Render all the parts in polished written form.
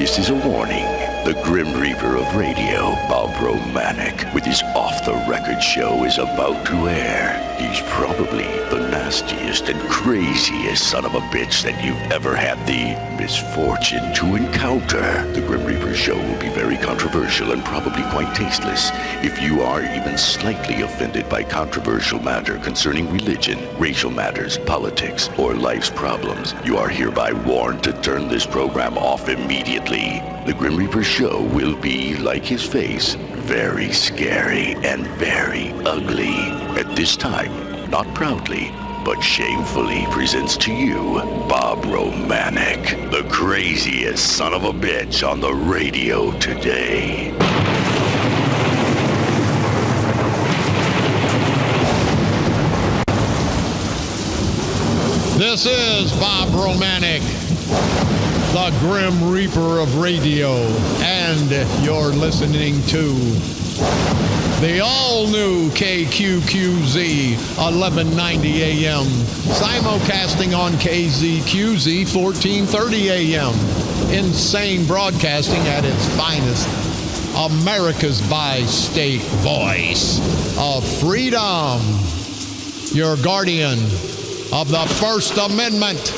This is a warning. The Grim Reaper of radio, Bob Romanik, with his off-the-record show is about to air. He's probably the nastiest and craziest son of a bitch that you've ever had the misfortune to encounter. The Grim Reaper show will be very controversial and probably quite tasteless. If you are even slightly offended by controversial matter concerning religion, racial matters, politics, or life's problems, you are hereby warned to turn this program off immediately. The Grim Reaper show will be, like his face, very scary and very ugly. At this time, not proudly, but shamefully presents to you Bob Romanik, the craziest son of a bitch on the radio today. This is Bob Romanik, the Grim Reaper of radio, and you're listening to the all-new KQQZ 1190 AM, simulcasting on KZQZ 1430 AM. Insane broadcasting at its finest. America's bi-state voice of freedom. Your guardian of the First Amendment.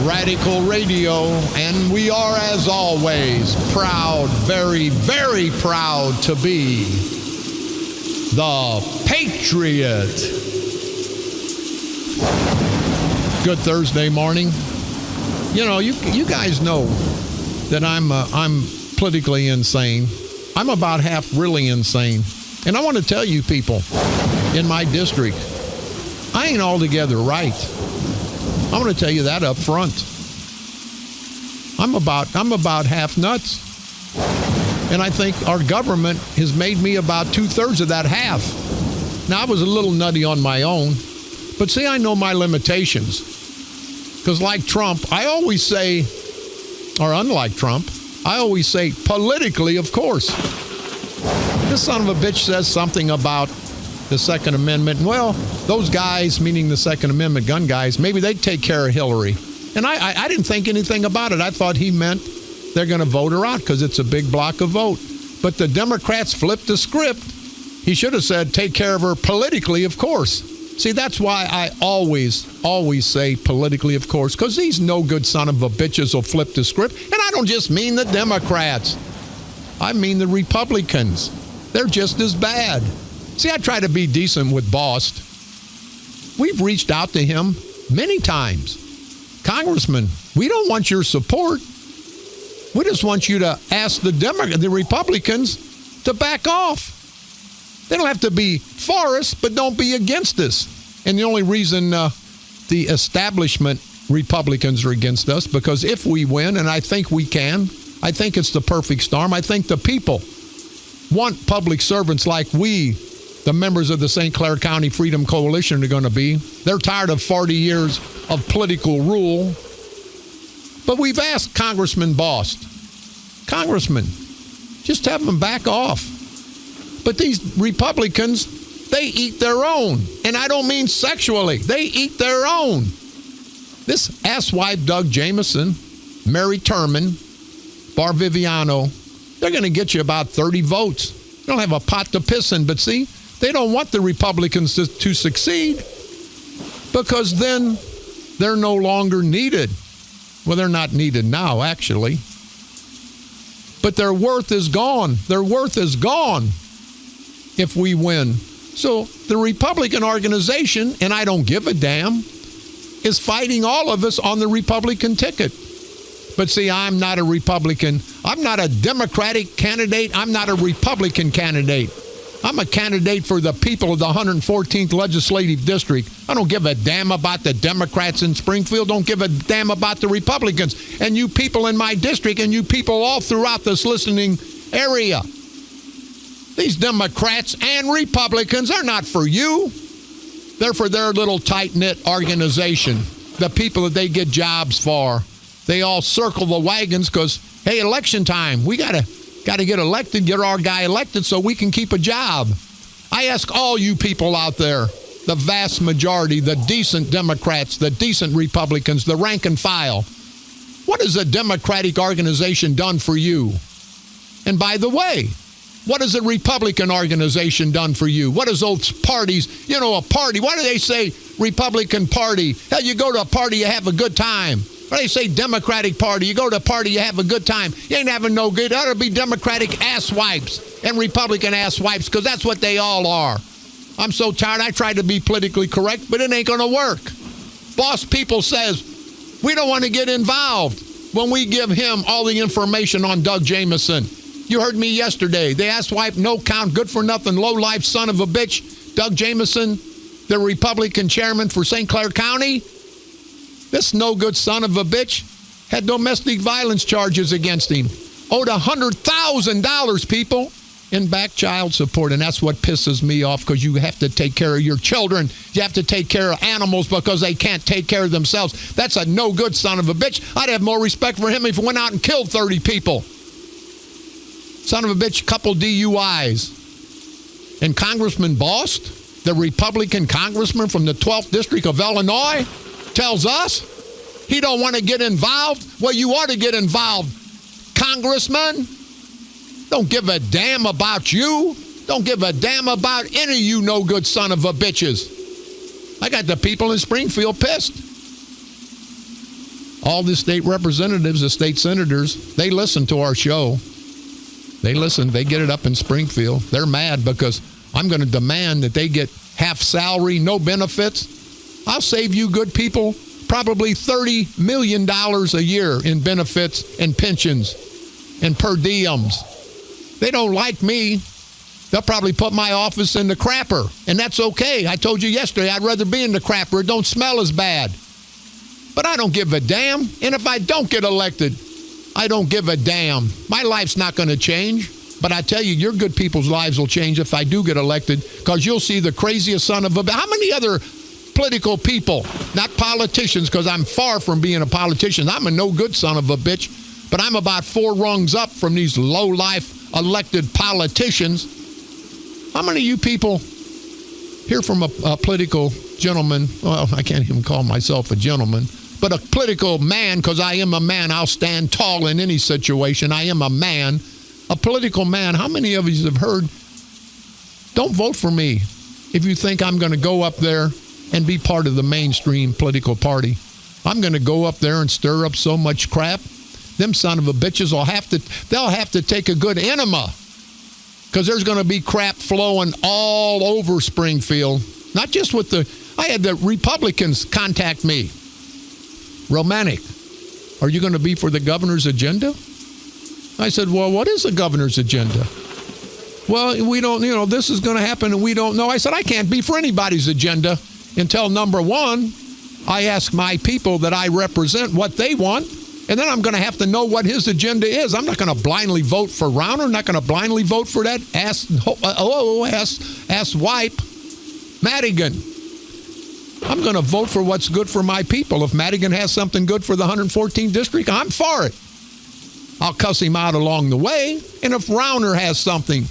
Radical Radio, and we are, as always, proud, very, very proud to be the Patriot. Good Thursday morning. You know, you guys know that I'm politically insane. I'm about half really insane. And I want to tell you people in my district, I ain't altogether right. I'm going to tell you that up front. I'm about half nuts. And I think our government has made me about 2/3 of that half. Now, I was a little nutty on my own, but see, I know my limitations. Because like Trump, I always say, or unlike Trump, I always say politically, of course. This son of a bitch says something about the Second Amendment. Well, those guys, meaning the Second Amendment gun guys, maybe they'd take care of Hillary. And I didn't think anything about it. I thought he meant they're going to vote her out because it's a big block of vote. But the Democrats flipped the script. He should have said, take care of her politically, of course. See, that's why I always say politically, of course, because these no good son of a bitches will flip the script. And I don't just mean the Democrats. I mean the Republicans. They're just as bad. See, I try to be decent with Bost. We've reached out to him many times. Congressman, we don't want your support. We just want you to ask the Republicans to back off. They don't have to be for us, but don't be against us. And the only reason the establishment Republicans are against us, because if we win, and I think we can, I think it's the perfect storm. I think the people want public servants like we, the members of the St. Clair County Freedom Coalition, are going to be. They're tired of 40 years of political rule. But we've asked Congressman Bost, Congressman, just have them back off. But these Republicans, they eat their own. And I don't mean sexually. They eat their own. This asswipe Doug Jamieson, Mary Turman, Bar Viviano, they're going to get you about 30 votes. They don't have a pot to piss in, but see, they don't want the Republicans to succeed because then they're no longer needed. Well, they're not needed now, actually. But their worth is gone. Their worth is gone if we win. So the Republican organization, and I don't give a damn, is fighting all of us on the Republican ticket. But see, I'm not a Republican. I'm not a Democratic candidate. I'm not a Republican candidate. I'm a candidate for the people of the 114th Legislative District. I don't give a damn about the Democrats in Springfield. Don't give a damn about the Republicans. And you people in my district and you people all throughout this listening area. These Democrats and Republicans are not for you. They're for their little tight-knit organization, the people that they get jobs for. They all circle the wagons because, hey, election time, we got to get elected, get our guy elected so we can keep a job. I ask all you people out there, the vast majority, the decent Democrats, the decent Republicans, the rank and file, What has a Democratic organization done for you? And by the way, what has a Republican organization done for you? What has those parties, a party, why do they say Republican Party? Hell, you go to a party, you have a good time. Why do they say Democratic Party? You go to a party, you have a good time. You ain't having no good. It ought to be Democratic asswipes and Republican asswipes, because that's what they all are. I'm so tired. I tried to be politically correct, but it ain't going to work. Boss People says we don't want to get involved when we give him all the information on Doug Jamieson. You heard me yesterday. The asswipe, no count, good for nothing, low-life son of a bitch, Doug Jamieson, the Republican chairman for St. Clair County. This no-good son of a bitch had domestic violence charges against him. Owed $100,000, people, in back child support. And that's what pisses me off, because you have to take care of your children. You have to take care of animals because they can't take care of themselves. That's a no-good son of a bitch. I'd have more respect for him if he went out and killed 30 people. Son of a bitch, couple DUIs. And Congressman Bost, the Republican congressman from the 12th District of Illinois, tells us he don't want to get involved. Well, you ought to get involved, Congressman. Don't give a damn about you. Don't give a damn about any of you no-good son of a bitches. I got the people in Springfield pissed. All the state representatives, the state senators, they listen to our show. They listen. They get it up in Springfield. They're mad because I'm going to demand that they get half salary, no benefits. I'll save you good people probably $30 million a year in benefits and pensions and per diems. They don't like me. They'll probably put my office in the crapper, and that's okay. I told you yesterday I'd rather be in the crapper. It don't smell as bad. But I don't give a damn. And if I don't get elected, I don't give a damn. My life's not going to change. But I tell you, your good people's lives will change if I do get elected, because you'll see the craziest son of a... How many other political people, not politicians, because I'm far from being a politician. I'm a no-good son of a bitch, but I'm about 4 rungs up from these low-life elected politicians. How many of you people hear from a political gentleman? Well, I can't even call myself a gentleman, but a political man, because I am a man. I'll stand tall in any situation. I am a man, a political man. How many of you have heard, don't vote for me if you think I'm going to go up there and be part of the mainstream political party? I'm going to go up there and stir up so much crap. Them son of a bitches they'll have to take a good enema, because there's going to be crap flowing all over Springfield. Not just with I had the Republicans contact me. Romanik, are you going to be for the governor's agenda? I said, well, what is the governor's agenda? Well, we don't, this is going to happen and we don't know. I said, I can't be for anybody's agenda until, number one, I ask my people that I represent what they want. And then I'm going to have to know what his agenda is. I'm not going to blindly vote for Rauner. I'm not going to blindly vote for that ass wipe, Madigan. I'm going to vote for what's good for my people. If Madigan has something good for the 114th district, I'm for it. I'll cuss him out along the way. And if Rauner has something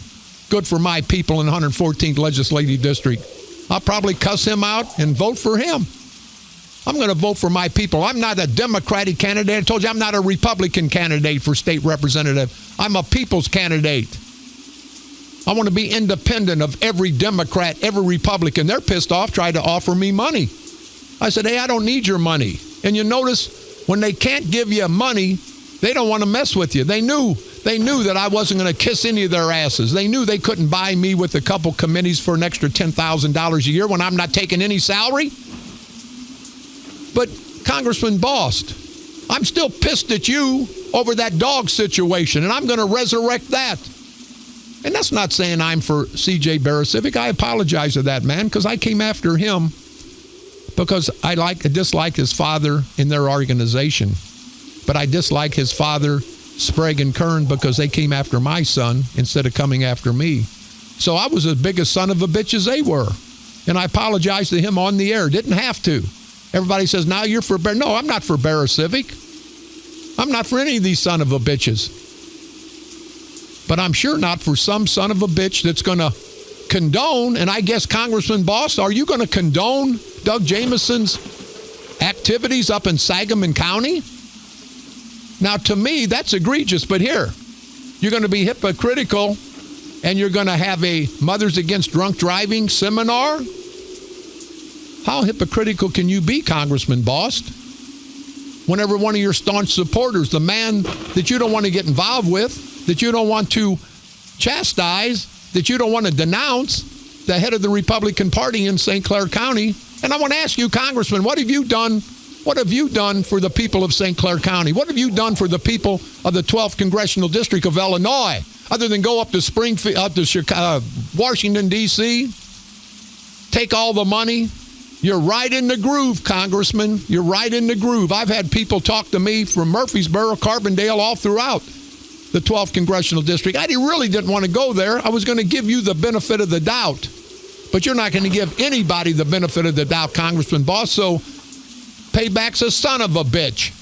good for my people in the 114th legislative district, I'll probably cuss him out and vote for him. I'm going to vote for my people. I'm not a Democratic candidate. I told you I'm not a Republican candidate for state representative. I'm a people's candidate. I want to be independent of every Democrat, every Republican. They're pissed off, tried to offer me money. I said, hey, I don't need your money. And you notice when they can't give you money, they don't want to mess with you. They knew that I wasn't going to kiss any of their asses. They knew they couldn't buy me with a couple committees for an extra $10,000 a year when I'm not taking any salary. But Congressman Bost, I'm still pissed at you over that dog situation, and I'm going to resurrect that. And that's not saying I'm for C.J. Barasivic. I apologize to that man, because I came after him because I dislike his father in their organization. But I dislike his father, Sprague and Kern, because they came after my son instead of coming after me. So I was as big a son of a bitch as they were. And I apologized to him on the air. Didn't have to. Everybody says, now you're for Bear. No, I'm not for Barasivic. I'm not for any of these son of a bitches. But I'm sure not for some son of a bitch that's going to condone, and I guess Congressman Bost, are you going to condone Doug Jamieson's activities up in Sangamon County? Now, to me, that's egregious, but here, you're going to be hypocritical and you're going to have a Mothers Against Drunk Driving seminar? How hypocritical can you be, Congressman Bost? Whenever one of your staunch supporters, the man that you don't want to get involved with, that you don't want to chastise, that you don't want to denounce, the head of the Republican Party in St. Clair County. And I want to ask you, Congressman, what have you done? What have you done for the people of St. Clair County? What have you done for the people of the 12th Congressional District of Illinois, other than go up to Springfield, up to Chicago, Washington, D.C., take all the money? You're right in the groove, Congressman. You're right in the groove. I've had people talk to me from Murfreesboro, Carbondale, all throughout the 12th Congressional District. I really didn't want to go there. I was going to give you the benefit of the doubt. But you're not going to give anybody the benefit of the doubt, Congressman Bost, so payback's a son of a bitch.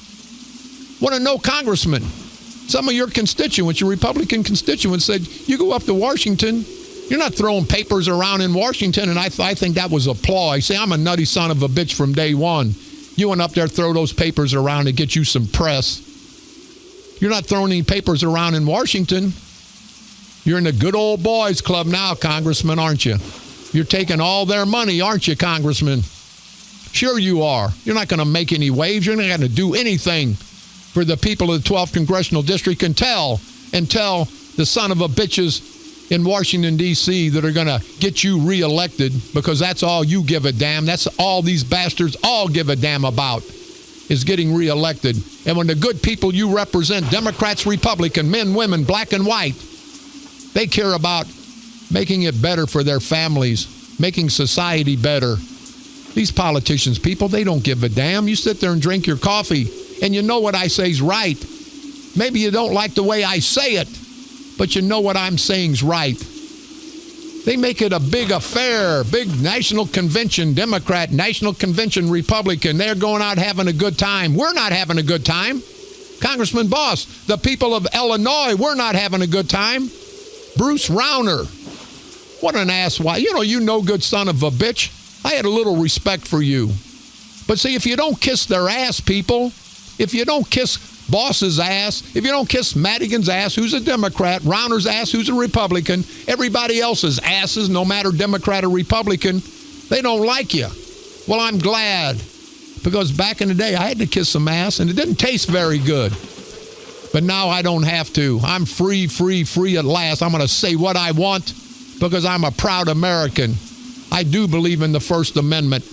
Want to know, Congressman, some of your constituents, your Republican constituents, said, you go up to Washington, you're not throwing papers around in Washington, and I think that was a ploy. Say, I'm a nutty son of a bitch from day one. You went up there, throw those papers around to get you some press. You're not throwing any papers around in Washington. You're in the good old boys club now, Congressman, aren't you? You're taking all their money, aren't you, Congressman? Sure you are. You're not going to make any waves. You're not going to do anything for the people of the 12th Congressional District until the son of a bitches in Washington, D.C. that are going to get you reelected, because that's all you give a damn. That's all these bastards all give a damn about, is getting reelected. And when the good people you represent, Democrats, Republican, men, women, black and white, they care about making it better for their families, making society better. These politicians, people, they don't give a damn. You sit there and drink your coffee, and you know what I say is right. Maybe you don't like the way I say it, but you know what I'm saying is right. They make it a big affair, big national convention, Democrat, national convention, Republican. They're going out having a good time. We're not having a good time. Congressman Bost, the people of Illinois, we're not having a good time. Bruce Rauner, what an asswipe. You no good son of a bitch. I had a little respect for you. But see, if you don't kiss their ass, people, if you don't kiss Boss's ass, if you don't kiss Madigan's ass, who's a Democrat, Rauner's ass, who's a Republican, everybody else's asses, no matter Democrat or Republican, they don't like you. Well, I'm glad, because back in the day, I had to kiss some ass, and it didn't taste very good. But now I don't have to. I'm free at last. I'm going to say what I want, because I'm a proud American. I do believe in the First Amendment.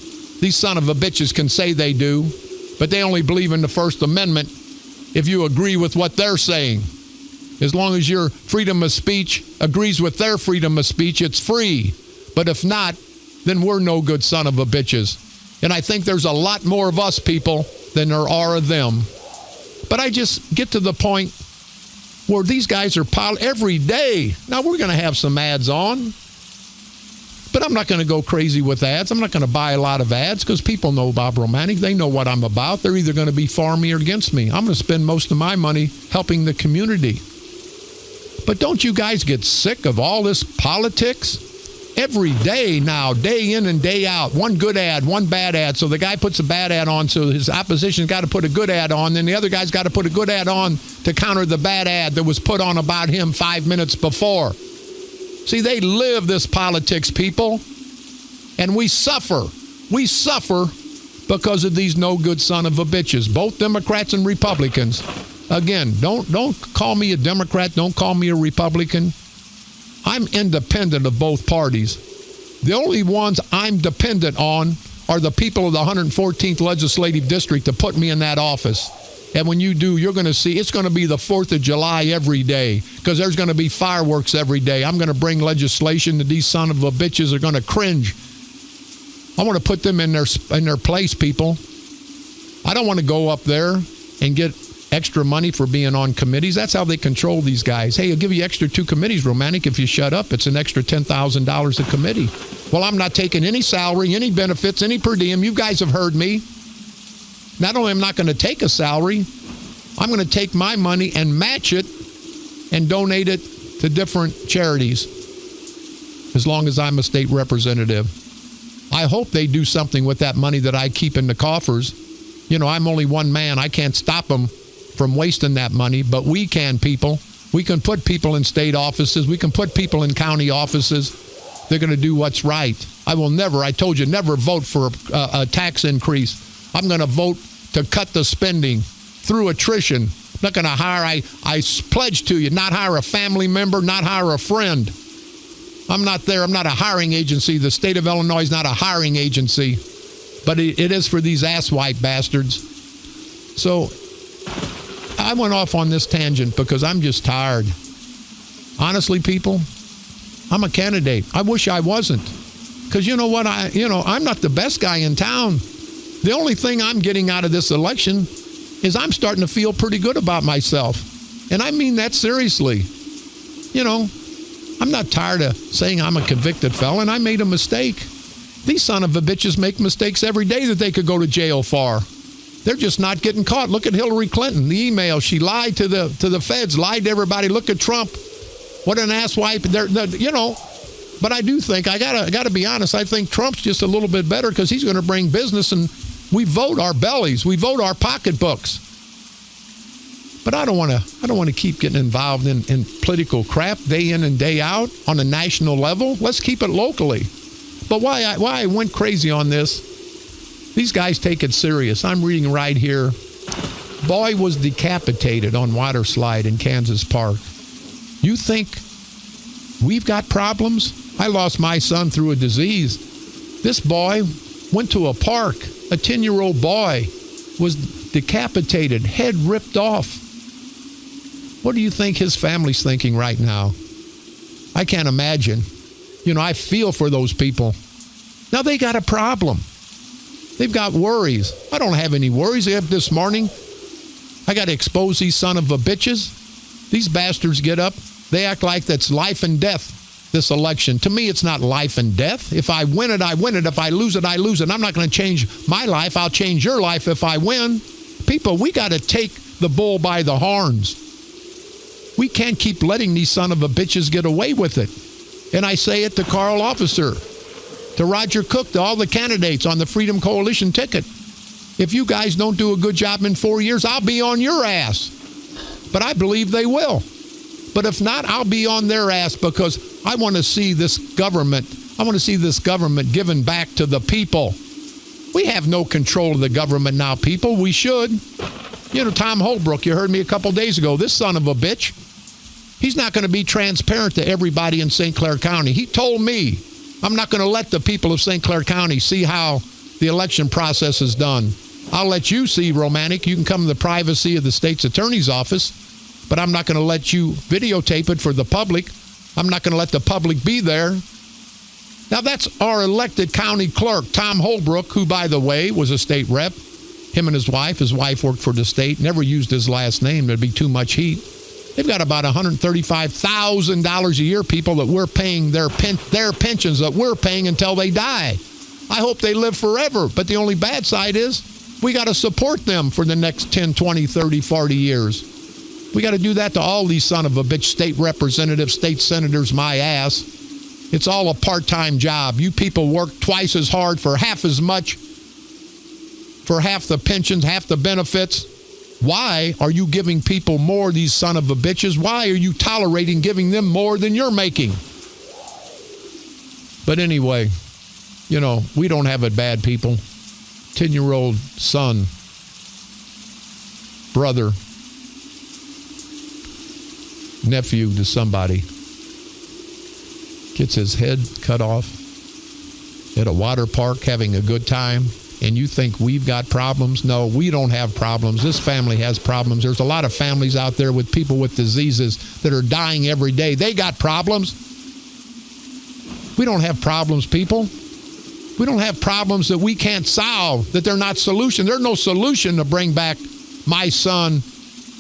These son of a bitches can say they do, but they only believe in the First Amendment if you agree with what they're saying. As long as your freedom of speech agrees with their freedom of speech, it's free. But if not, then we're no good son of a bitches. And I think there's a lot more of us people than there are of them. But I just get to the point where these guys are piled every day. Now, we're going to have some ads on, but I'm not going to go crazy with ads. I'm not going to buy a lot of ads, because people know Bob Romanik. They know what I'm about. They're either going to be for me or against me. I'm going to spend most of my money helping the community. But don't you guys get sick of all this politics? Every day now, day in and day out, one good ad, one bad ad. So the guy puts a bad ad on, so his opposition's got to put a good ad on. Then the other guy's got to put a good ad on to counter the bad ad that was put on about him 5 minutes before. See, they live this politics, people, and we suffer. We suffer because of these no good son of a bitches, both Democrats and Republicans. Again, don't call me a Democrat. Don't call me a Republican. I'm independent of both parties. The only ones I'm dependent on are the people of the 114th Legislative District to put me in that office. And when you do, you're going to see it's going to be the 4th of July every day, because there's going to be fireworks every day. I'm going to bring legislation that these son of a bitches are going to cringe. I want to put them in their place, people. I don't want to go up there and get extra money for being on committees. That's how they control these guys. Hey, I'll give you extra 2 committees, Romanik, if you shut up. It's an extra $10,000 a committee. Well, I'm not taking any salary, any benefits, any per diem. You guys have heard me. Not only am I not going to take a salary, I'm going to take my money and match it and donate it to different charities, as long as I'm a state representative. I hope they do something with that money that I keep in the coffers. I'm only one man. I can't stop them from wasting that money, but we can, people. We can put people in state offices. We can put people in county offices. They're going to do what's right. I told you, never vote for a tax increase. I'm going to vote to cut the spending through attrition. I'm not going to hire, I pledge to you, not hire a family member, not hire a friend. I'm not there. I'm not a hiring agency. The state of Illinois is not a hiring agency, but it is for these asswipe bastards. So I went off on this tangent because I'm just tired. Honestly, people, I'm a candidate. I wish I wasn't. Because you know what? I'm not the best guy in town. The only thing I'm getting out of this election is I'm starting to feel pretty good about myself. And I mean that seriously. I'm not tired of saying I'm a convicted felon. I made a mistake. These son of a bitches make mistakes every day that they could go to jail for. They're just not getting caught. Look at Hillary Clinton, the email. She lied to the feds, lied to everybody. Look at Trump. What an asswipe. But I do think, I gotta be honest, I think Trump's just a little bit better because he's going to bring business, and we vote our bellies. We vote our pocketbooks. But I don't want to keep getting involved in political crap day in and day out on a national level. Let's keep it locally. But why I went crazy on this, these guys take it serious. I'm reading right here. Boy was decapitated on water slide in Kansas Park. You think we've got problems? I lost my son through a disease. This boy went to a park. A 10-year-old boy was decapitated, head ripped off. What do you think his family's thinking right now? I can't imagine. I feel for those people. Now they got a problem. They've got worries. I don't have any worries. This morning, I got to expose these son of a bitches. These bastards get up. They act like that's life and death, this election. To me, it's not life and death. If I win it, I win it. If I lose it, I lose it. I'm not going to change my life. I'll change your life if I win. People, we got to take the bull by the horns. We can't keep letting these son of a bitches get away with it. And I say it to Carl Officer, to Roger Cook, to all the candidates on the Freedom Coalition ticket. If you guys don't do a good job in 4 years, I'll be on your ass. But I believe they will. But if not, I'll be on their ass because I want to see this government. I want to see this government given back to the people. We have no control of the government now, people. We should. Tom Holbrook, you heard me a couple days ago. This son of a bitch, he's not going to be transparent to everybody in St. Clair County. He told me, I'm not going to let the people of St. Clair County see how the election process is done. I'll let you see, Romanik. You can come to the privacy of the state's attorney's office, but I'm not going to let you videotape it for the public. I'm not going to let the public be there. Now, that's our elected county clerk, Tom Holbrook, who, by the way, was a state rep. Him and his wife worked for the state, never used his last name. There'd be too much heat. They've got about $135,000 a year, people that we're paying their pensions that we're paying until they die. I hope they live forever. But the only bad side is we got to support them for the next 10, 20, 30, 40 years. We got to do that to all these son of a bitch state representatives, state senators, my ass. It's all a part-time job. You people work twice as hard for half as much, for half the pensions, half the benefits. Why are you giving people more, these son of a bitches? Why are you tolerating giving them more than you're making? But anyway, we don't have it bad, people. 10-year-old son, brother, nephew to somebody gets his head cut off at a water park having a good time. And you think we've got problems? No, we don't have problems. This family has problems. There's a lot of families out there with people with diseases that are dying every day. They got problems. We don't have problems, people. We don't have problems that we can't solve, that they're not solution. There's no solution to bring back my son,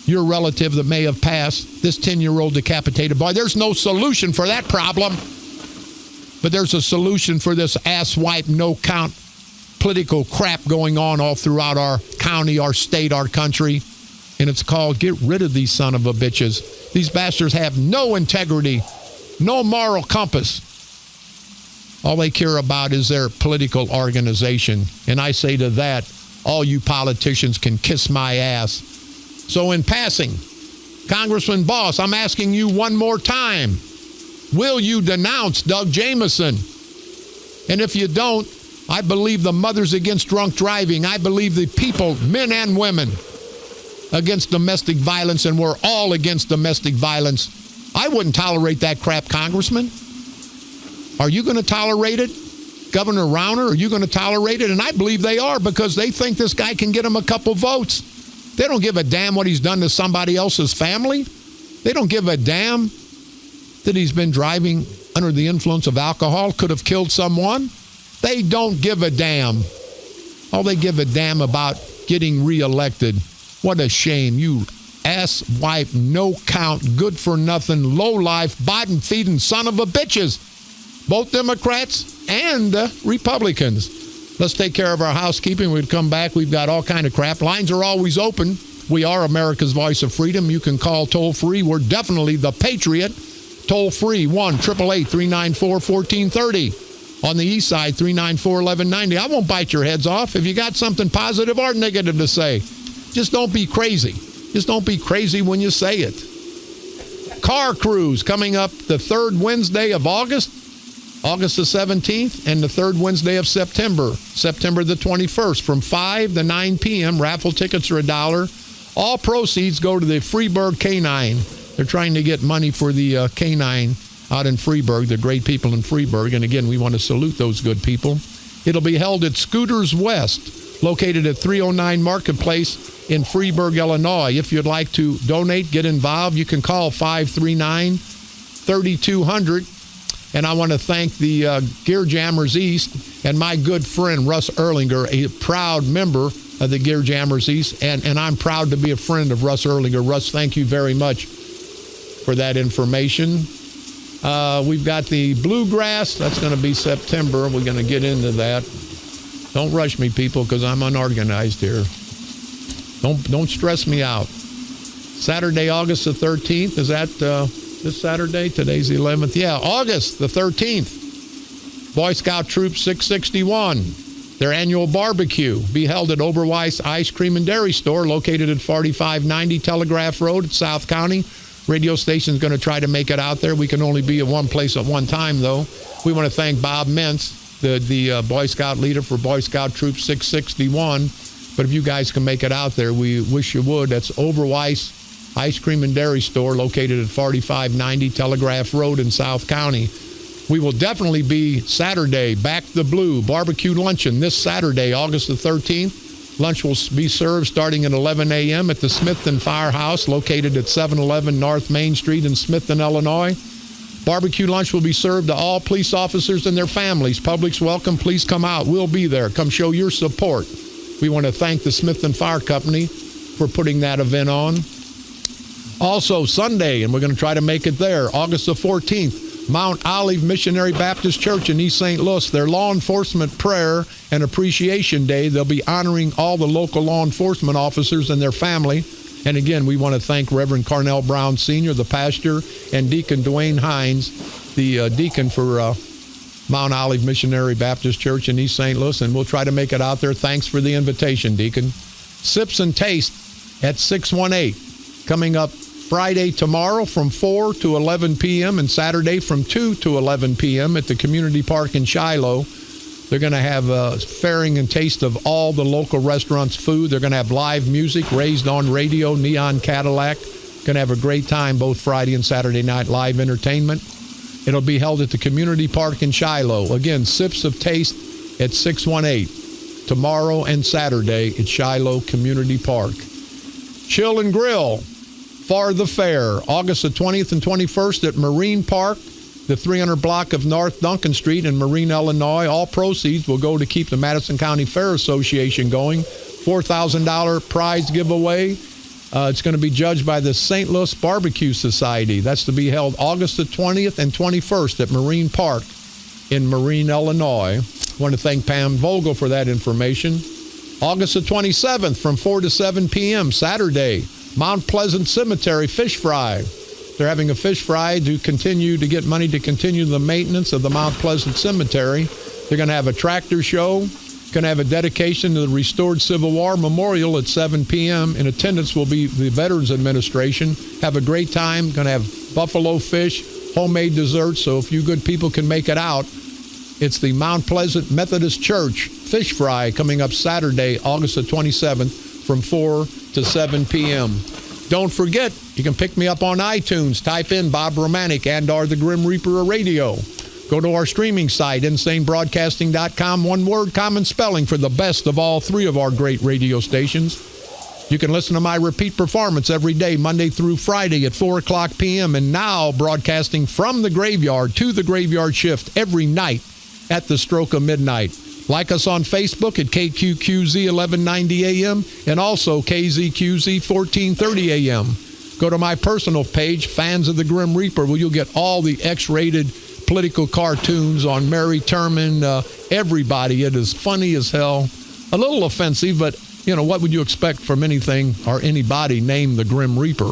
your relative that may have passed, this 10-year-old decapitated boy. There's no solution for that problem. But there's a solution for this asswipe, no-count political crap going on all throughout our county, our state, our country. And it's called get rid of these son of a bitches. These bastards have no integrity, no moral compass. All they care about is their political organization. And I say to that, all you politicians can kiss my ass. So in passing, Congressman Boss, I'm asking you one more time. Will you denounce Doug Jamieson? And if you don't, I believe the Mothers Against Drunk Driving. I believe the people, men and women, against domestic violence, and we're all against domestic violence. I wouldn't tolerate that crap, Congressman. Are you going to tolerate it? Governor Rauner, are you going to tolerate it? And I believe they are, because they think this guy can get them a couple votes. They don't give a damn what he's done to somebody else's family. They don't give a damn that he's been driving under the influence of alcohol, could have killed someone. They don't give a damn. All they give a damn about getting reelected. What a shame. You ass-wipe, no-count, good-for-nothing, low-life, bottom-feeding son of a bitches. Both Democrats and Republicans. Let's take care of our housekeeping. We'd come back. We've got all kind of crap. Lines are always open. We are America's voice of freedom. You can call toll-free. We're definitely the Patriot. Toll-free, 1-888-394-1430. On the east side, 394-1190. I won't bite your heads off. If you got something positive or negative to say, just don't be crazy. Just don't be crazy when you say it. Car cruise coming up the third Wednesday of August. August the 17th, and the third Wednesday of September, September the 21st, from 5 to 9 p.m. Raffle tickets are $1. All proceeds go to the Freeburg Canine. They're trying to get money for the canine out in Freeburg, the great people in Freeburg. And again, we want to salute those good people. It'll be held at Scooters West, located at 309 Marketplace in Freeburg, Illinois. If you'd like to donate, get involved, you can call 539-3200. And I want to thank the Gear Jammers East and my good friend Russ Erlinger, a proud member of the Gear Jammers East. And I'm proud to be a friend of Russ Erlinger. Russ, thank you very much for that information. We've got the Bluegrass. That's going to be September. We're going to get into that. Don't rush me, people, because I'm unorganized here. Don't stress me out. Saturday, August the 13th. Is that... this Saturday? Today's the 11th. Yeah, August the 13th. Boy Scout Troop 661. Their annual barbecue be held at Oberweis Ice Cream and Dairy Store, located at 4590 Telegraph Road at South County. Radio station's going to try to make it out there. We can only be at one place at one time, though. We want to thank Bob Mintz, the Boy Scout leader for Boy Scout Troop 661. But if you guys can make it out there, we wish you would. That's Oberweis Ice Cream and Dairy Store, located at 4590 Telegraph Road in South County. We will definitely be Saturday, Back the Blue barbecue luncheon this Saturday, August the 13th. Lunch will be served starting at 11 a.m. at the Smithton Firehouse, located at 711 North Main Street in Smithton, Illinois. Barbecue lunch will be served to all police officers and their families. Public's welcome. Please come out. We'll be there. Come show your support. We want to thank the Smithton Fire Company for putting that event on. Also, Sunday, and we're going to try to make it there, August the 14th, Mount Olive Missionary Baptist Church in East St. Louis, their Law Enforcement Prayer and Appreciation Day. They'll be honoring all the local law enforcement officers and their family. And again, we want to thank Reverend Carnell Brown Sr., the pastor, and Deacon Dwayne Hines, the deacon for Mount Olive Missionary Baptist Church in East St. Louis. And we'll try to make it out there. Thanks for the invitation, Deacon. Sips and Taste at 618, coming up Friday tomorrow from 4 to 11 p.m. and Saturday from 2 to 11 p.m. at the Community Park in Shiloh. They're going to have a fairing and taste of all the local restaurants' food. They're going to have live music, Raised on Radio, Neon Cadillac. Going to have a great time both Friday and Saturday night, live entertainment. It'll be held at the Community Park in Shiloh. Again, Sips of Taste at 618 tomorrow and Saturday at Shiloh Community Park. Chill and Grill for the fair, August the 20th and 21st at Marine Park, the 300 block of North Duncan Street in Marine, Illinois. All proceeds will go to keep the Madison County Fair Association going. $4,000 prize giveaway. It's going to be judged by the St. Louis Barbecue Society. That's to be held August the 20th and 21st at Marine Park in Marine, Illinois. I want to thank Pam Vogel for that information. August the 27th from 4 to 7 p.m. Saturday, Mount Pleasant Cemetery Fish Fry. They're having a fish fry to continue to get money to continue the maintenance of the Mount Pleasant Cemetery. They're going to have a tractor show, Going to have a dedication to the Restored Civil War Memorial at 7 p.m. In attendance will be the Veterans Administration. Have a great time. Going to have buffalo fish, homemade desserts. So if you good people can make it out, it's the Mount Pleasant Methodist Church fish fry coming up Saturday, August the 27th from 4 to 7 p.m. Don't forget, you can pick me up on iTunes. Type in Bob Romanik and/or the Grim Reaper of Radio. Go to our streaming site, insanebroadcasting.com. One word, common spelling for the best of all three of our great radio stations. You can listen to my repeat performance every day, Monday through Friday at 4 o'clock p.m. And now broadcasting from the graveyard to the graveyard shift every night at the stroke of midnight. Like us on Facebook at KQQZ 1190 AM and also KZQZ 1430 AM. Go to my personal page, Fans of the Grim Reaper, where you'll get all the X-rated political cartoons on Mary Turman, everybody. It is funny as hell. A little offensive, but, you know, what would you expect from anything or anybody named the Grim Reaper?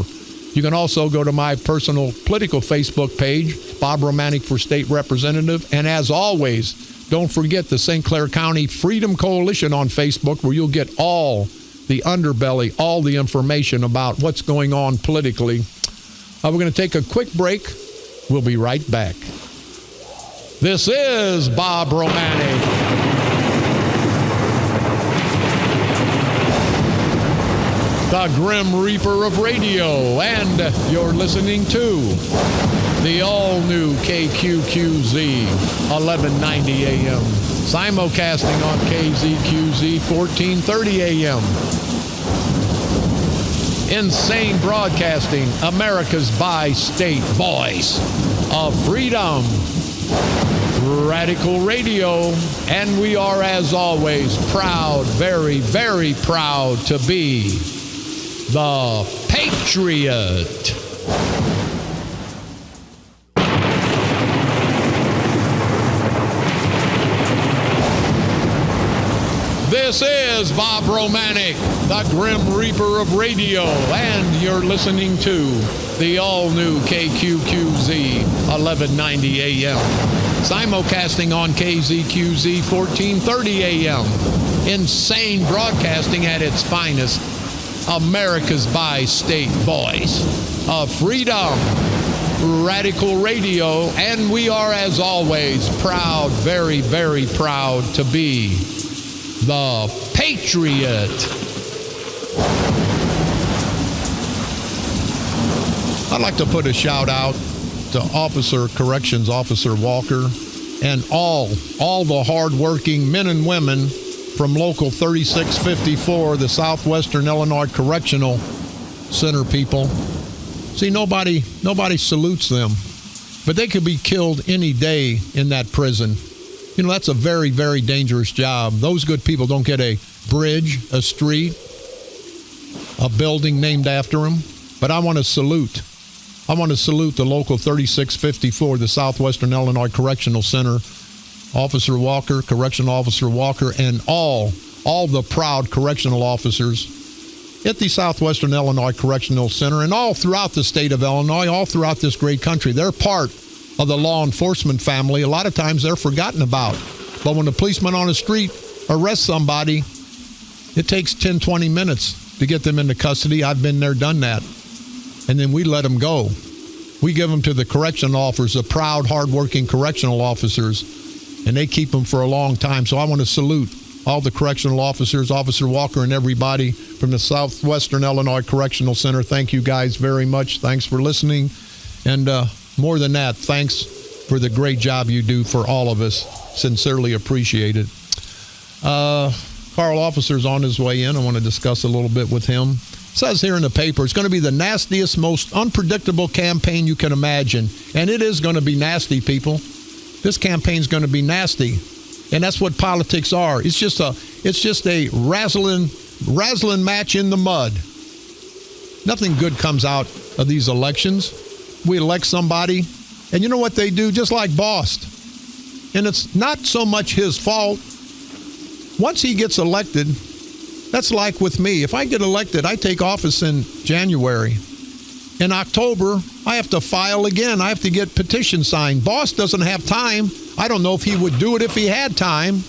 You can also go to my personal political Facebook page, Bob Romanik for State Representative. And as always, don't forget the St. Clair County Freedom Coalition on Facebook, where you'll get all the underbelly, all the information about what's going on politically. We're going to take a quick break. We'll be right back. This is Bob Romanik. The Grim Reaper of Radio, and you're listening to the all-new KQQZ 1190 AM, simulcasting on KZQZ 1430 AM. Insane Broadcasting, America's bi-state voice of freedom. Radical Radio, and we are, as always, proud, very, very proud to be the Patriot. This is Bob Romanik, the Grim Reaper of Radio, and you're listening to the all-new KQQZ 1190 AM, simulcasting on KZQZ 1430 AM. Insane Broadcasting at its finest, America's bi-state voice of freedom, Radical Radio, and we are, as always, proud, very, very proud to be the Patriot. I'd like to put a shout out to Corrections Officer Walker and all the hardworking men and women from Local 3654, the Southwestern Illinois Correctional Center people. See, nobody salutes them, but they could be killed any day in that prison. You know, that's a very, very dangerous job. Those good people don't get a bridge, a street, a building named after them. But I want to salute the Local 3654, the Southwestern Illinois Correctional Center, Officer Walker, Correctional Officer Walker, and all the proud correctional officers at the Southwestern Illinois Correctional Center and all throughout the state of Illinois, all throughout this great country. They're part of the law enforcement family. A lot of times they're forgotten about. But when the policeman on the street arrests somebody, it takes 10, 20 minutes to get them into custody. I've been there, done that. And then we let them go. We give them to the correctional officers, the proud, hardworking correctional officers, and they keep them for a long time. So I want to salute all the correctional officers, Officer Walker and everybody from the Southwestern Illinois Correctional Center. Thank you guys very much. Thanks for listening. And more than that, thanks for the great job you do for all of us. Sincerely appreciate it. Carl Officer's on his way in. I want to discuss a little bit with him. It says here in the paper, it's going to be the nastiest, most unpredictable campaign you can imagine. And it is going to be nasty, people. This campaign's going to be nasty. And that's what politics are. It's just a razzling match in the mud. Nothing good comes out of these elections. We elect somebody, and you know what they do? Just like Bost. And it's not so much his fault. Once he gets elected, that's like with me. If I get elected, I take office in January. In October, I have to file again. I have to get petition signed. Bost doesn't have time. I don't know if he would do it if he had time.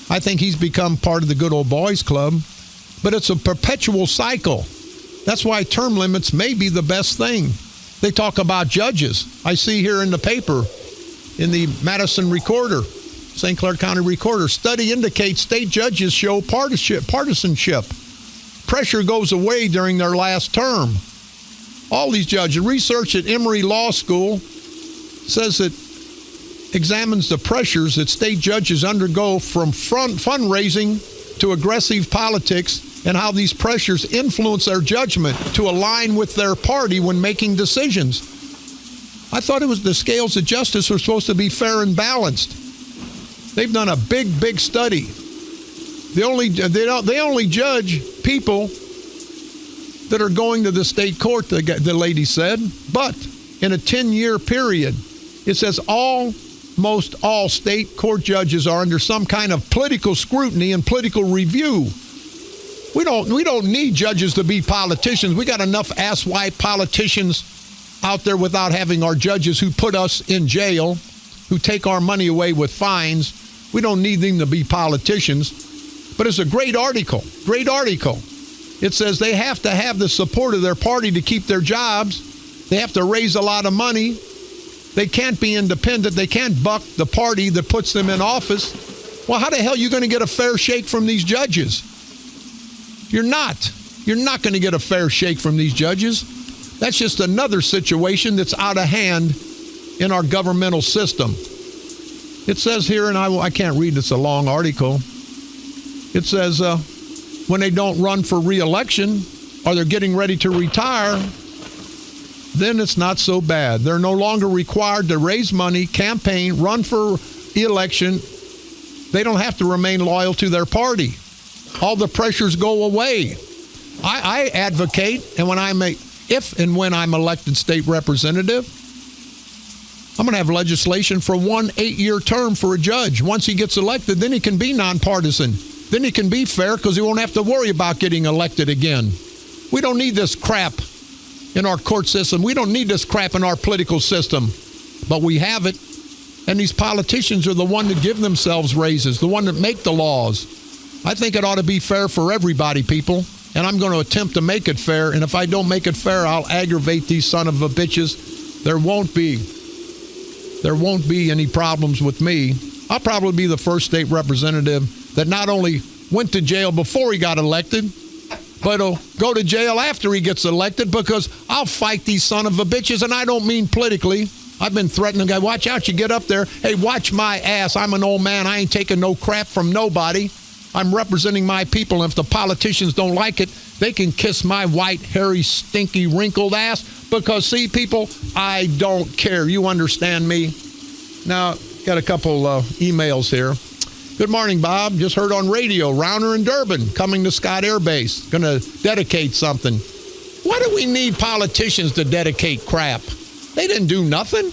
I think he's become part of the good old boys club. But it's a perpetual cycle. That's why term limits may be the best thing. They talk about judges. I see here in the paper, in the Madison Recorder, St. Clair County Recorder, study indicates state judges show partisanship. Pressure goes away during their last term. All these judges. Research at Emory Law School says it examines the pressures that state judges undergo from fundraising to aggressive politics and how these pressures influence their judgment to align with their party when making decisions. I thought it was the scales of justice were supposed to be fair and balanced. They've done a big study. They only judge people that are going to the state court, the lady said. But in a 10-year period, it says almost all state court judges are under some kind of political scrutiny and political review. We don't need judges to be politicians. We got enough asswipe politicians out there without having our judges who put us in jail, who take our money away with fines. We don't need them to be politicians. But it's a great article. It says they have to have the support of their party to keep their jobs. They have to raise a lot of money. They can't be independent. They can't buck the party that puts them in office. Well, how the hell are you going to get a fair shake from these judges? You're not. You're not going to get a fair shake from these judges. That's just another situation that's out of hand in our governmental system. It says here, and I can't read, it's a long article. It says when they don't run for re-election or they're getting ready to retire, then it's not so bad. They're no longer required to raise money, campaign, run for election. They don't have to remain loyal to their party. All the pressures go away. I advocate, and when I'm elected state representative, I'm going to have legislation for 1 8-year term for a judge. Once he gets elected, then he can be nonpartisan. Then he can be fair because he won't have to worry about getting elected again. We don't need this crap in our court system. We don't need this crap in our political system. But we have it. And these politicians are the one that give themselves raises, the one that make the laws. I think it ought to be fair for everybody, people. And I'm going to attempt to make it fair. And if I don't make it fair, I'll aggravate these son of a bitches. There won't be any problems with me. I'll probably be the first state representative that not only went to jail before he got elected, but will go to jail after he gets elected, because I'll fight these son of a bitches, and I don't mean politically. I've been threatening guys, watch out, you get up there. Hey, watch my ass. I'm an old man. I ain't taking no crap from nobody. I'm representing my people, and if the politicians don't like it, they can kiss my white, hairy, stinky, wrinkled ass, because, see, people, I don't care. You understand me? Now, got a couple emails here. Good morning, Bob. Just heard on radio, Rauner and Durbin coming to Scott Air Base. Going to dedicate something. Why do we need politicians to dedicate crap? They didn't do nothing.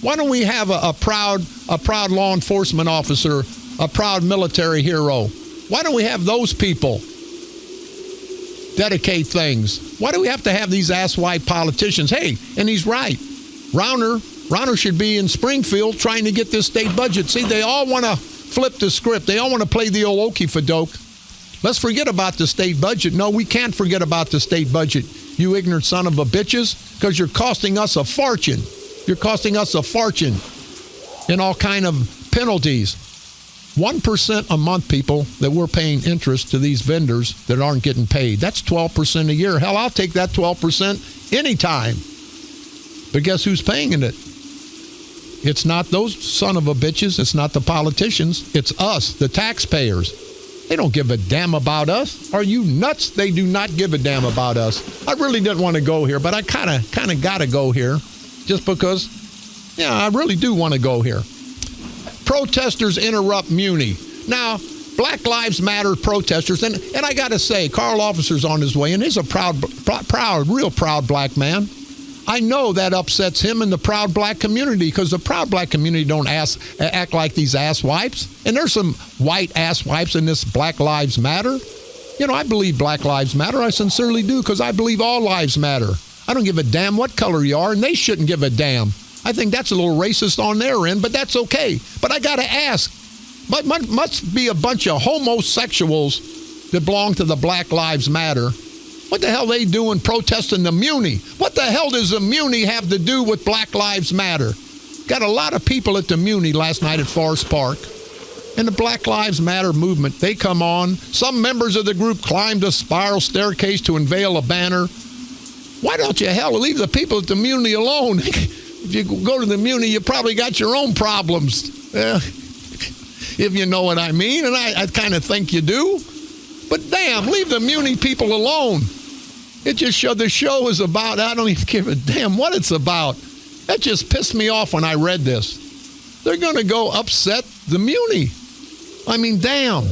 Why don't we have a proud law enforcement officer, a proud military hero? Why don't we have those people dedicate things? Why do we have to have these asswipe politicians? Hey, and he's right. Rauner should be in Springfield trying to get this state budget. See, they all want to flip the script. They all want to play the old okey-fadoke. Let's forget about the state budget. No, we can't forget about the state budget, you ignorant son of a bitches, because you're costing us a fortune. You're costing us a fortune in all kind of penalties. 1% a month, people, that we're paying interest to these vendors that aren't getting paid. That's 12% a year. Hell, I'll take that 12% anytime. But guess who's paying it? It's not those son of a bitches. It's not the politicians. It's us, the taxpayers. They don't give a damn about us. Are you nuts? They do not give a damn about us. I really didn't want to go here, but I kind of got to go here just because, yeah, I really do want to go here. Protesters interrupt Muni. Now, Black Lives Matter protesters, and I got to say, Carl Officer's on his way, and he's a real proud black man. I know that upsets him and the proud black community, because the proud black community don't act like these asswipes. And there's some white asswipes in this Black Lives Matter. You know, I believe Black Lives Matter. I sincerely do, because I believe all lives matter. I don't give a damn what color you are, and they shouldn't give a damn. I think that's a little racist on their end, but that's okay. But I got to ask, must be a bunch of homosexuals that belong to the Black Lives Matter. What the hell are they doing protesting the Muni? What the hell does the Muni have to do with Black Lives Matter? Got a lot of people at the Muni last night at Forest Park. And the Black Lives Matter movement, they come on. Some members of the group climbed a spiral staircase to unveil a banner. Why don't you, leave the people at the Muni alone? If you go to the Muni, you probably got your own problems. If you know what I mean. And I kind of think you do. But damn, leave the Muni people alone. It just showed the show is about, I don't even give a damn what it's about. That just pissed me off when I read this. They're going to go upset the Muni. I mean, damn.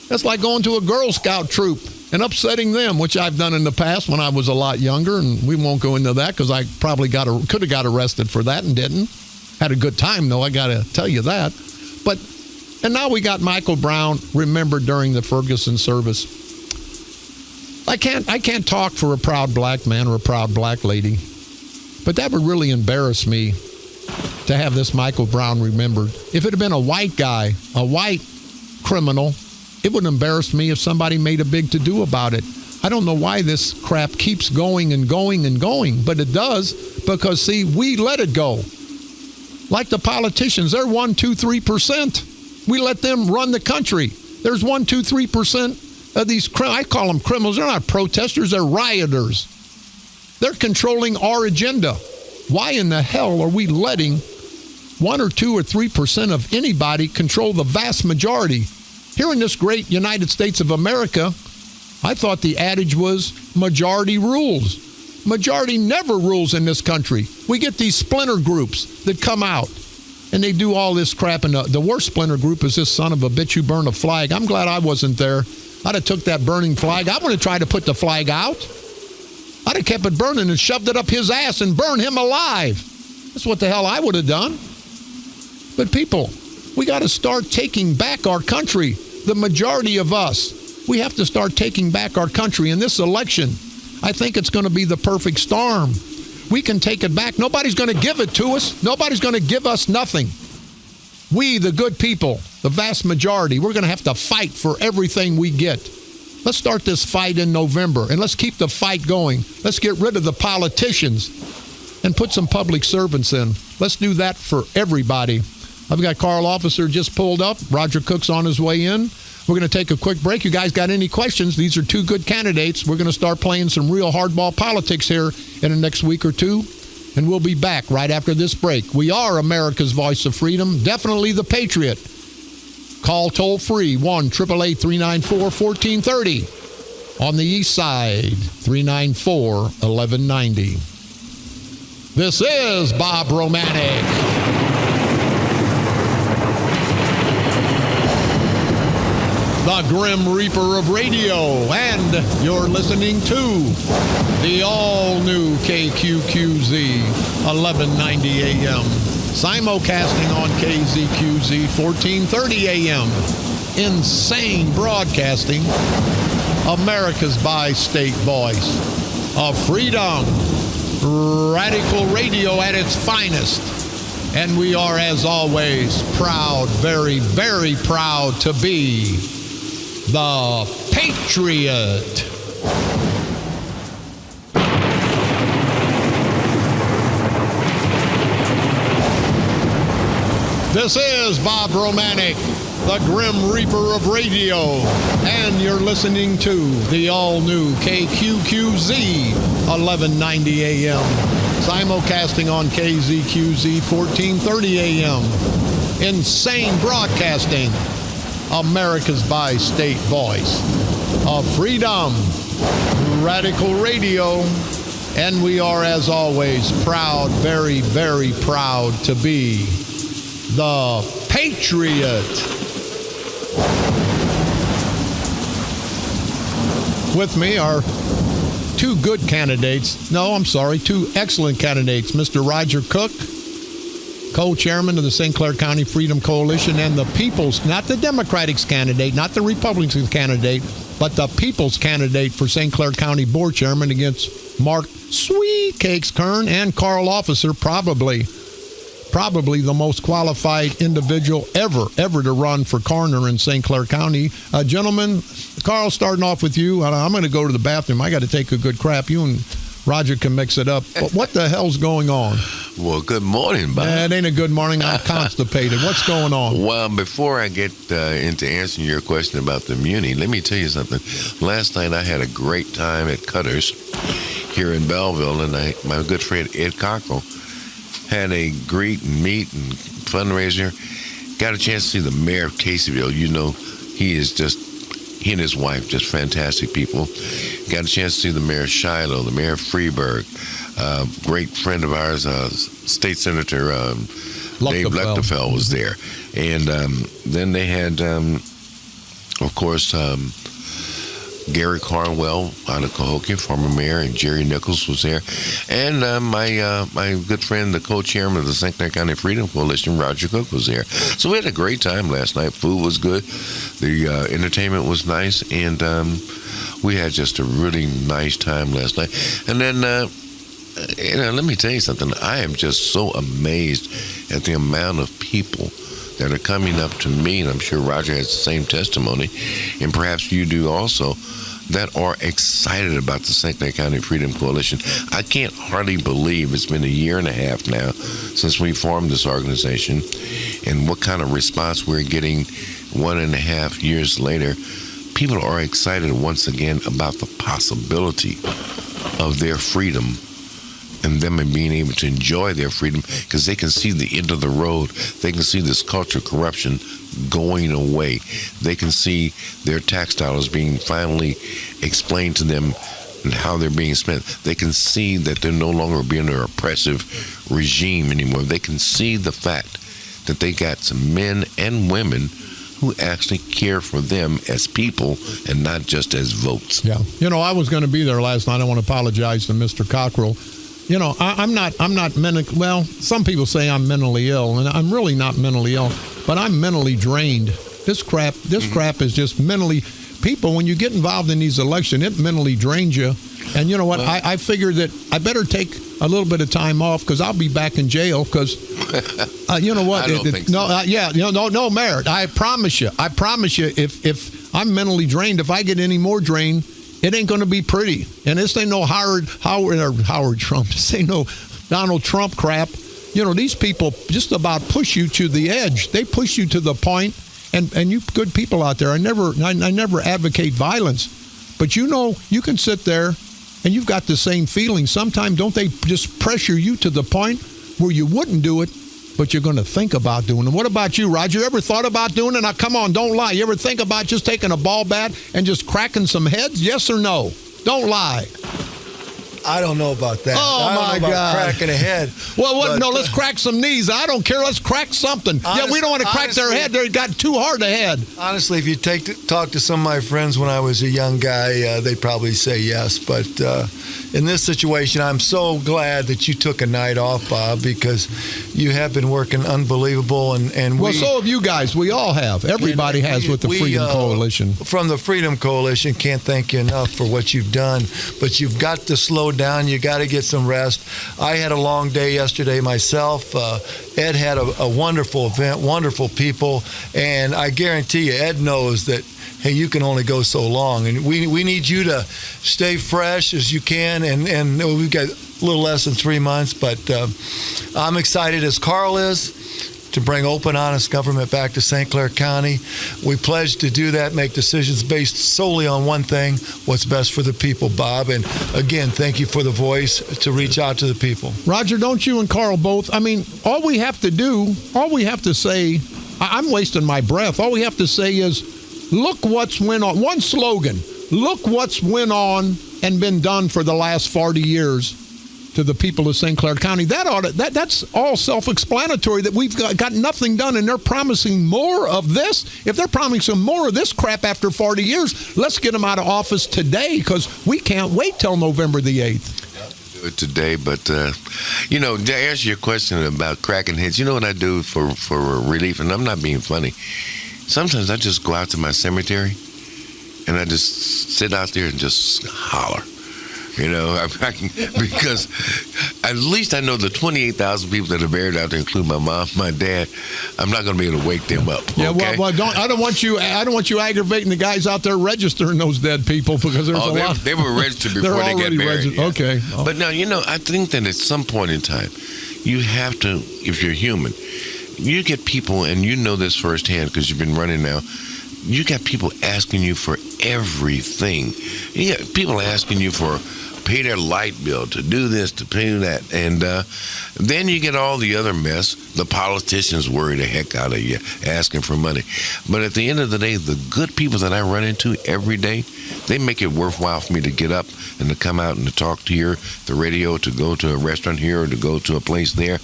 That's like going to a Girl Scout troop and upsetting them, which I've done in the past when I was a lot younger, and we won't go into that because I probably could have got arrested for that and didn't. Had a good time, though, I got to tell you that. And now we got Michael Brown remembered during the Ferguson service. I can't talk for a proud black man or a proud black lady, but that would really embarrass me to have this Michael Brown remembered. If it had been a white guy, a white criminal, it would embarrass me if somebody made a big to-do about it. I don't know why this crap keeps going and going and going, but it does because, see, we let it go. Like the politicians, they're 1%, 2%, 3%. We let them run the country. There's 1%, 2%, 3% of these, I call them criminals. They're not protesters, they're rioters. They're controlling our agenda. Why in the hell are we letting 1 or 2 or 3% of anybody control the vast majority? Here in this great United States of America, I thought the adage was majority rules. Majority never rules in this country. We get these splinter groups that come out and they do all this crap. And the worst splinter group is this son of a bitch who burned a flag. I'm glad I wasn't there. I'd have took that burning flag. I would have tried to put the flag out. I'd have kept it burning and shoved it up his ass and burned him alive. That's what the hell I would have done. But people, we got to start taking back our country. The majority of us, we have to start taking back our country. In this election, I think it's going to be the perfect storm. We can take it back. Nobody's going to give it to us. Nobody's going to give us nothing. We, the good people, the vast majority, we're going to have to fight for everything we get. Let's start this fight in November, and let's keep the fight going. Let's get rid of the politicians and put some public servants in. Let's do that for everybody. I've got Carl Officer just pulled up. Roger Cook's on his way in. We're going to take a quick break. You guys got any questions? These are two good candidates. We're going to start playing some real hardball politics here in the next week or two. And we'll be back right after this break. We are America's voice of freedom. Definitely the Patriot. Call toll free 1-888-394-1430. On the east side, 394-1190. This is Bob Romanik. The Grim Reaper of radio, and you're listening to the all-new KQQZ 1190 AM, simulcasting on KZQZ 1430 AM, insane broadcasting, America's bi-state voice of freedom, radical radio at its finest. And we are, as always, proud, very, very proud to be the Patriot. This is Bob Romanik, the Grim Reaper of radio, and you're listening to the all-new KQQZ 1190 AM, simulcasting on KZQZ 1430 AM, insane broadcasting, America's bi-state voice of freedom, radical radio, and we are, as always, proud, very, very proud to be the Patriot. With me are two good candidates. No, I'm sorry, two excellent candidates. Mr. Roger Cook, co-chairman of the St. Clair County Freedom Coalition, and the People's, not the Democrats candidate, not the Republicans candidate, but the People's candidate for St. Clair County Board Chairman against Mark Sweet Cakes Kern and Carl Officer, probably probably the most qualified individual ever to run for coroner in St. Clair County. Gentlemen, Carl, starting off with you. I'm going to go to the bathroom. I got to take a good crap. You and Roger can mix it up. But what the hell's going on? Well, good morning, Bob. It ain't a good morning. I'm constipated. What's going on? Well, before I get into answering your question about the Muni, let me tell you something. Last night I had a great time at Cutter's here in Belleville, and my good friend Ed Cockrell had a greet and meet and fundraiser. Got a chance to see the mayor of Caseyville. You know, he and his wife, just fantastic people. Got a chance to see the mayor of Shiloh, the mayor of Freeburg, great friend of ours, State Senator Dave Lechtefeld was there. And then they had, of course, Gary Carwell out of Cahokia, former mayor, and Jerry Nichols was there. And my good friend, the co-chairman of the St. Clair County Freedom Coalition, Roger Cook, was there. So we had a great time last night. Food was good. The entertainment was nice. And we had just a really nice time last night. And then, let me tell you something. I am just so amazed at the amount of people that are coming up to me, and I'm sure Roger has the same testimony, and perhaps you do also, that are excited about the St. Clair County Freedom Coalition. I can't hardly believe it's been a year and a half now since we formed this organization, and what kind of response we're getting 1.5 years later. People are excited once again about the possibility of their freedom and them being able to enjoy their freedom, because they can see the end of the road. They can see this culture of corruption going away. They can see their tax dollars being finally explained to them and how they're being spent. They can see that they're no longer being an oppressive regime anymore. They can see the fact that they got some men and women who actually care for them as people and not just as votes. Yeah. I was going to be there last night. I want to apologize to Mr. Cockrell. I'm not mentally, well, some people say I'm mentally ill, and I'm really not mentally ill, but I'm mentally drained. This crap is just mentally, people, when you get involved in these elections, it mentally drains you. And you know what? Well, I figured that I better take a little bit of time off, because I'll be back in jail, because, you know what? I don't think so. No merit. I promise you, if I'm mentally drained, if I get any more drained, it ain't going to be pretty. And this ain't no Howard Trump. This ain't no Donald Trump crap. These people just about push you to the edge. They push you to the point. And you good people out there, I never advocate violence. But you can sit there and you've got the same feeling. Sometimes don't they just pressure you to the point where you wouldn't do it, but you're going to think about doing it. What about you, Roger? You ever thought about doing it? Now, come on, don't lie. You ever think about just taking a ball bat and just cracking some heads? Yes or no? Don't lie. I don't know about that. Oh, my God. Cracking a head. Well, no, let's crack some knees. I don't care. Let's crack something. We don't want to crack their head. They got too hard a head. Honestly, if you talk to some of my friends when I was a young guy, they'd probably say yes. But in this situation, I'm so glad that you took a night off, Bob, because you have been working unbelievable. And well, so have you guys. We all have. Everybody has with the Freedom Coalition. From the Freedom Coalition, can't thank you enough for what you've done. But you've got to slow down. You got to get some rest. I had a long day yesterday myself. Ed had a wonderful event, wonderful people, and I guarantee you, Ed knows that, hey, you can only go so long, and we need you to stay fresh as you can, and we've got a little less than 3 months, but I'm excited, as Carl is, to bring open, honest government back to St. Clair County. We pledge to do that, make decisions based solely on one thing, what's best for the people, Bob. And again, thank you for the voice to reach out to the people. Roger, don't you and Carl both? I mean, all we have to say, I'm wasting my breath. All we have to say is, look what's went on. One slogan, look what's went on and been done for the last 40 years to the people of St. Clair County. That's all self-explanatory, that we've got nothing done, and they're promising more of this. If they're promising more of this crap after 40 years, let's get them out of office today, because we can't wait till November the 8th. Do it today, but, to answer your question about cracking heads, you know what I do for relief, and I'm not being funny. Sometimes I just go out to my cemetery, and I just sit out there and just holler. Because at least I know the 28,000 people that are buried out there, including my mom, my dad. I'm not going to be able to wake them up. Yeah, okay? well, I don't want you aggravating the guys out there registering those dead people, because there's a lot. They were registered before they got buried. Yeah. Okay. Oh. But now, I think that at some point in time, you have to, if you're human, you get people, and you know this firsthand because you've been running now. You got people asking you for everything. You got people asking you for pay their light bill, to do this, to pay that. And then you get all the other mess. The politicians worry the heck out of you asking for money. But at the end of the day, the good people that I run into every day, they make it worthwhile for me to get up and to come out and to talk to you, the radio, to go to a restaurant here or to go to a place there.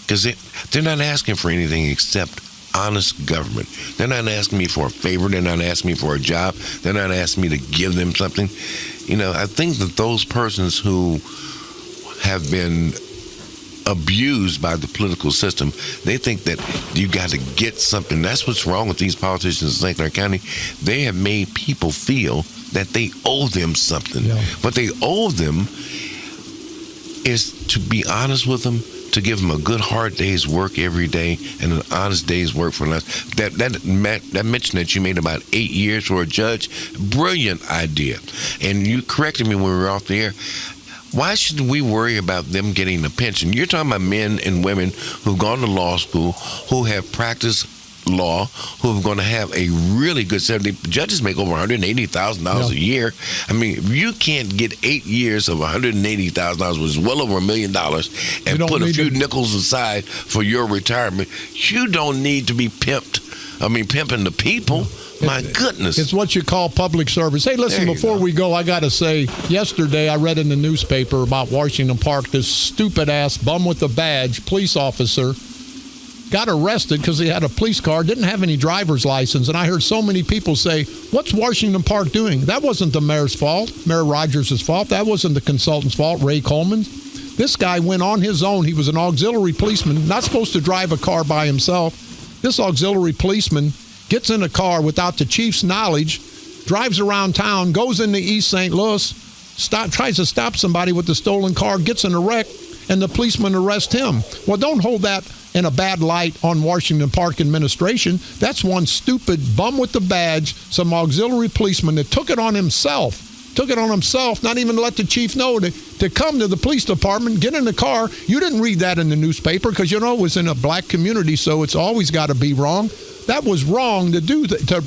Because they're not asking for anything except honest government. They're not asking me for a favor. They're not asking me for a job. They're not asking me to give them something. I think that those persons who have been abused by the political system, they think that you got to get something. That's what's wrong with these politicians in St. Clair County. They have made people feel that they owe them something. Yeah. What they owe them is to be honest with them, to give them a good hard day's work every day and an honest day's work for less. That mention that you made about 8 years for a judge, brilliant idea. And you corrected me when we were off the air. Why should we worry about them getting a pension? You're talking about men and women who've gone to law school, who have practiced law, who are going to have a really good set. Judges make over $180,000 a year. I mean, if you can't get 8 years of $180,000, which is well over $1 million, and put a few nickels aside for your retirement, you don't need to be pimping the people. My goodness. It's what you call public service. Hey, listen, before we go, I got to say, yesterday I read in the newspaper about Washington Park, this stupid-ass bum with a badge, police officer, got arrested because he had a police car, didn't have any driver's license. And I heard so many people say, what's Washington Park doing? That wasn't the mayor's fault, Mayor Rogers' fault. That wasn't the consultant's fault, Ray Coleman. This guy went on his own. He was an auxiliary policeman, not supposed to drive a car by himself. This auxiliary policeman gets in a car without the chief's knowledge, drives around town, goes into East St. Louis, tries to stop somebody with the stolen car, gets in a wreck, and the policeman arrests him. Well, don't hold that in a bad light on Washington Park administration. That's one stupid bum with the badge, some auxiliary policeman that took it on himself, not even let the chief know to come to the police department, get in the car. You didn't read that in the newspaper because, it was in a black community, so it's always got to be wrong. That was wrong to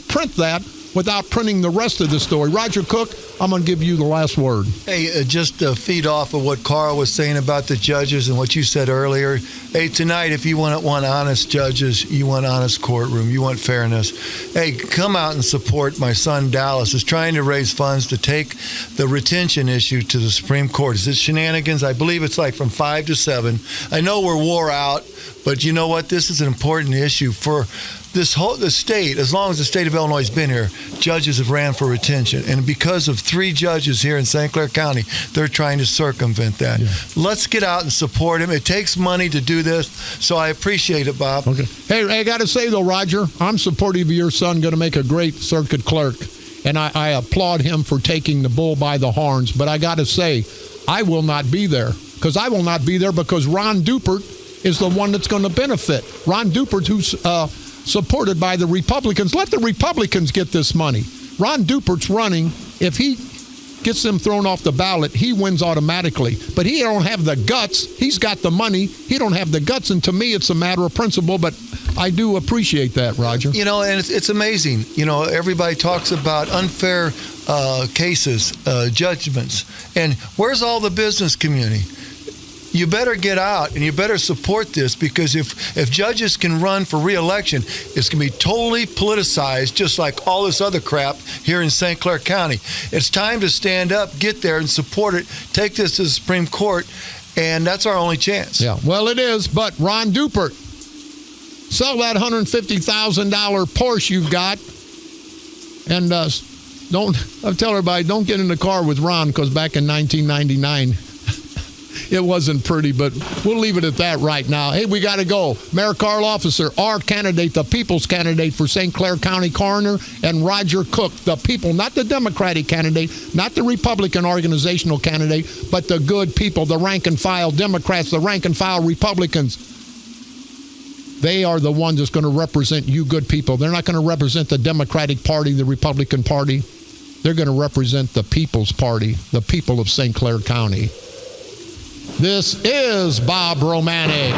print that without printing the rest of the story. Roger Cook, I'm going to give you the last word. Hey, just to feed off of what Carl was saying about the judges and what you said earlier. Hey, tonight, if you want honest judges, you want honest courtroom, you want fairness, hey, come out and support my son Dallas is trying to raise funds to take the retention issue to the Supreme Court. Is it shenanigans? I believe it's like from 5 to 7. I know we're wore out, but you know what? This is an important issue for the state. As long as the state of Illinois has been here, judges have ran for retention. And because of 3 judges here in St. Clair County, they're trying to circumvent that. Yeah. Let's get out and support him. It takes money to do this, so I appreciate it, Bob. Okay. Hey, I got to say, though, Roger, I'm supportive of your son, going to make a great circuit clerk. And I applaud him for taking the bull by the horns. But I got to say, I will not be there. Because Ron Dupert is the one that's going to benefit. Ron Dupert, who's supported by the Republicans. Let the Republicans get this money. Ron Dupert's running. If he gets them thrown off the ballot, he wins automatically. But he don't have the guts. He's got the money. He don't have the guts. And to me, it's a matter of principle. But I do appreciate that, Roger. And it's amazing. Everybody talks about unfair cases, judgments. And where's all the business community? You better get out and you better support this, because if judges can run for re-election, it's going to be totally politicized, just like all this other crap here in St. Clair County. It's time to stand up, get there and support it, take this to the Supreme Court, and that's our only chance. Yeah, well, it is, but Ron Dupert, sell that $150,000 Porsche you've got, and I'll tell everybody, don't get in the car with Ron, because back in 1999, It wasn't pretty, but we'll leave it at that right now. Hey, we got to go. Mayor Carl Officer, our candidate, the people's candidate for St. Clair County Coroner, and Roger Cook, the people, not the Democratic candidate, not the Republican organizational candidate, but the good people, the rank and file Democrats, the rank and file Republicans. They are the ones that's going to represent you good people. They're not going to represent the Democratic Party, the Republican Party. They're going to represent the People's Party, the people of St. Clair County. This is Bob Romanik.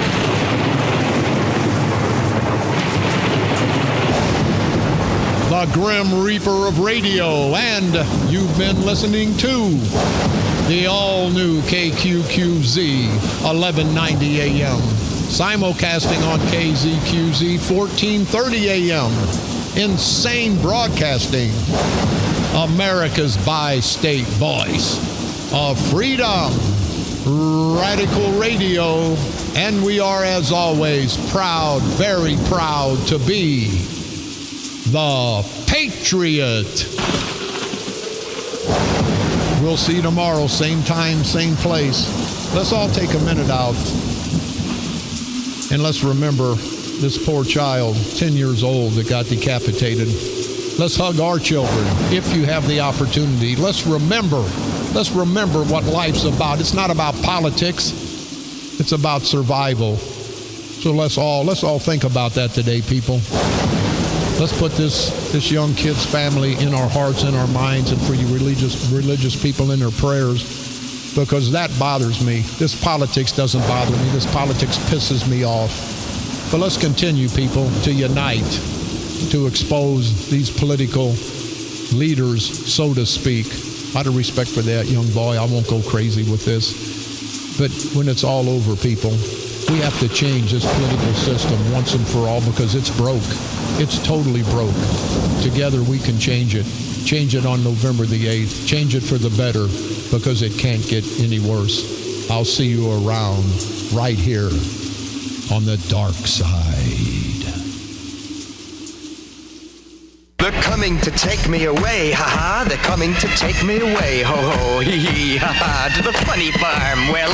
The Grim Reaper of radio, and you've been listening to the all-new KQQZ 1190 AM, simulcasting on KZQZ 1430 AM. Insane Broadcasting, America's bi-state voice of freedom, Radical Radio, and we are, as always, proud, very proud to be the Patriot. We'll see you tomorrow, same time, same place. Let's all take a minute out and let's remember this poor child, 10 years old, that got decapitated. Let's hug our children if you have the opportunity. Let's remember what life's about. It's not about politics. It's about survival. So let's all think about that today, people. Let's put this young kid's family in our hearts and our minds, and for you religious people in their prayers, because that bothers me. This politics doesn't bother me. This politics pisses me off. But let's continue, people, to unite, to expose these political leaders, so to speak. Out of respect for that young boy, I won't go crazy with this. But when it's all over, people, we have to change this political system once and for all, because it's broke. It's totally broke. Together we can change it. Change it on November the 8th. Change it for the better, because it can't get any worse. I'll see you around right here on the dark side. They're coming to take me away, ha-ha. They're coming to take me away, ho-ho, hee-hee, ha-ha, to the funny farm where